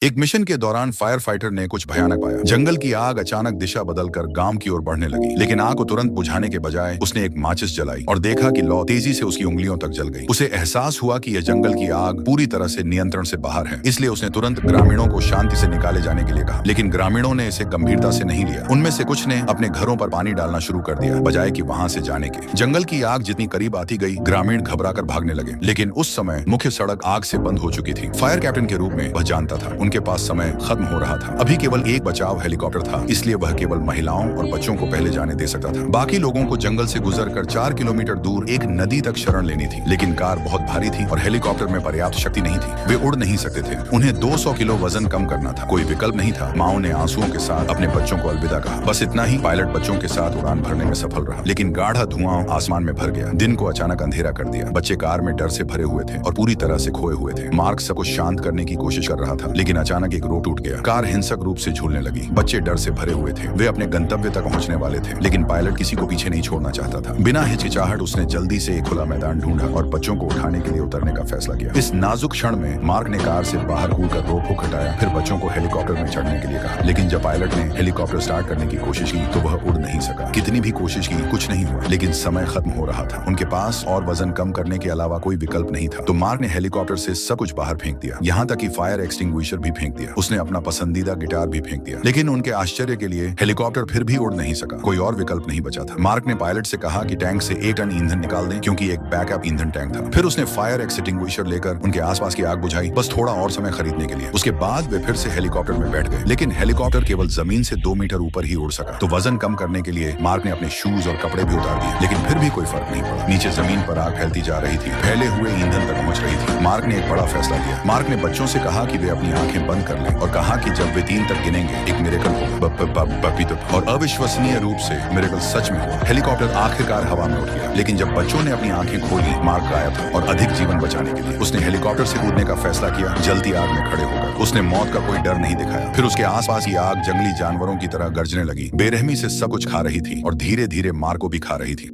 एक मिशन के दौरान फायर फाइटर ने कुछ भयानक पाया। जंगल की आग अचानक दिशा बदलकर गांव की ओर बढ़ने लगी, लेकिन आग को तुरंत बुझाने के बजाय उसने एक माचिस जलाई और देखा कि लौ तेजी से उसकी उंगलियों तक जल गई। उसे एहसास हुआ कि यह जंगल की आग पूरी तरह से नियंत्रण से बाहर है, इसलिए उसने तुरंत ग्रामीणों को शांति से निकाले जाने के लिए कहा। लेकिन ग्रामीणों ने इसे गंभीरता से नहीं लिया। उनमें से कुछ ने अपने घरों पर पानी डालना शुरू कर दिया, बजाय कि वहां से जाने के। जंगल की आग जितनी करीब आती गई, ग्रामीण घबराकर भागने लगे। लेकिन उस समय मुख्य सड़क आग से बंद हो चुकी थी। फायर कैप्टन के रूप में वह जानता था उनके पास समय खत्म हो रहा था। अभी केवल एक बचाव हेलीकॉप्टर था, इसलिए वह केवल महिलाओं और बच्चों को पहले जाने दे सकता था। बाकी लोगों को जंगल से गुजरकर 4 किलोमीटर दूर एक नदी तक शरण लेनी थी। लेकिन कार बहुत भारी थी और हेलीकॉप्टर में पर्याप्त शक्ति नहीं थी। वे उड़ नहीं सकते थे। उन्हें 200 किलो वजन कम करना था। कोई विकल्प नहीं था। माओ ने आंसुओं के साथ अपने बच्चों को अलविदा कहा। बस इतना ही। पायलट बच्चों के साथ उड़ान भरने में सफल रहा, लेकिन गाढ़ा धुआं आसमान में भर गया। दिन को अचानक अंधेरा कर दिया। बच्चे कार में डर से भरे हुए थे और पूरी तरह से खोए हुए थे। मार्क सबको शांत करने की कोशिश कर रहा था, लेकिन अचानक एक रो टूट गया। कार हिंसक रूप से झूलने लगी। बच्चे डर से भरे हुए थे। वे अपने गंतव्य तक पहुंचने वाले थे, लेकिन पायलट किसी को पीछे नहीं छोड़ना चाहता था। बिना हिचकिचाहट उसने जल्दी से एक खुला मैदान ढूंढा और बच्चों को उठाने के लिए उतरने का फैसला किया। इस नाजुक क्षण में मार्क ने कार से बाहर कूदकर रोप को हटाया, फिर बच्चों को हेलीकॉप्टर में चढ़ने के लिए कहा। लेकिन जब पायलट ने हेलीकॉप्टर स्टार्ट करने की कोशिश की तो वह उड़ नहीं सका। कितनी भी कोशिश की, कुछ नहीं हुआ। लेकिन समय खत्म हो रहा था। उनके पास और वजन कम करने के अलावा कोई विकल्प नहीं था। तो मार्क ने हेलीकॉप्टर से सब कुछ बाहर फेंक दिया, यहाँ तक कि फायर एक्सटिंग्विशर भी फेंक दिया। उसने अपना पसंदीदा गिटार भी फेंक दिया। लेकिन उनके आश्चर्य के लिए हेलीकॉप्टर फिर भी उड़ नहीं सका। कोई और विकल्प नहीं बचा था। मार्क ने पायलट से कहा कि टैंक से 1 टन ईंधन निकाल दें, क्योंकि एक बैकअप ईंधन टैंक था। फिर उसने फायर एक्सटिंग्विशर लेकर उनके आसपास की आग बुझाई, बस थोड़ा और समय खरीदने के लिए। उसके बाद वे फिर से हेलीकॉप्टर में बैठ गए, लेकिन हेलीकॉप्टर केवल जमीन से 2 मीटर ऊपर ही उड़ सका। तो वजन कम करने के लिए मार्क ने अपने शूज और कपड़े भी उतार दिए, लेकिन फिर भी कोई फर्क नहीं पड़ा। नीचे जमीन पर आग फैलती जा रही थी, फैले हुए ईंधन तक पहुंच रही थी। मार्क ने एक बड़ा फैसला लिया। मार्क ने बच्चों से कहा कि वे अपनी आंखें बंद कर लें और कहा कि जब वे 3 तक गिनेंगे एक मिरेकल होगा। और अविश्वसनीय रूप से मिरेकल सच में हुआ। हेलीकॉप्टर आखिरकार हवा में उठ गया, लेकिन जब बच्चों ने अपनी आंखें खोली, मार्क गायब था। और अधिक जीवन बचाने के लिए उसने हेलीकॉप्टर से कूदने का फैसला किया। जलती आग में खड़े होकर उसने मौत का कोई डर नहीं दिखाया। फिर उसके आसपास की आग जंगली जानवरों की तरह गरजने लगी, बेरहमी से सब कुछ खा रही थी और धीरे धीरे मार्क को भी खा रही थी।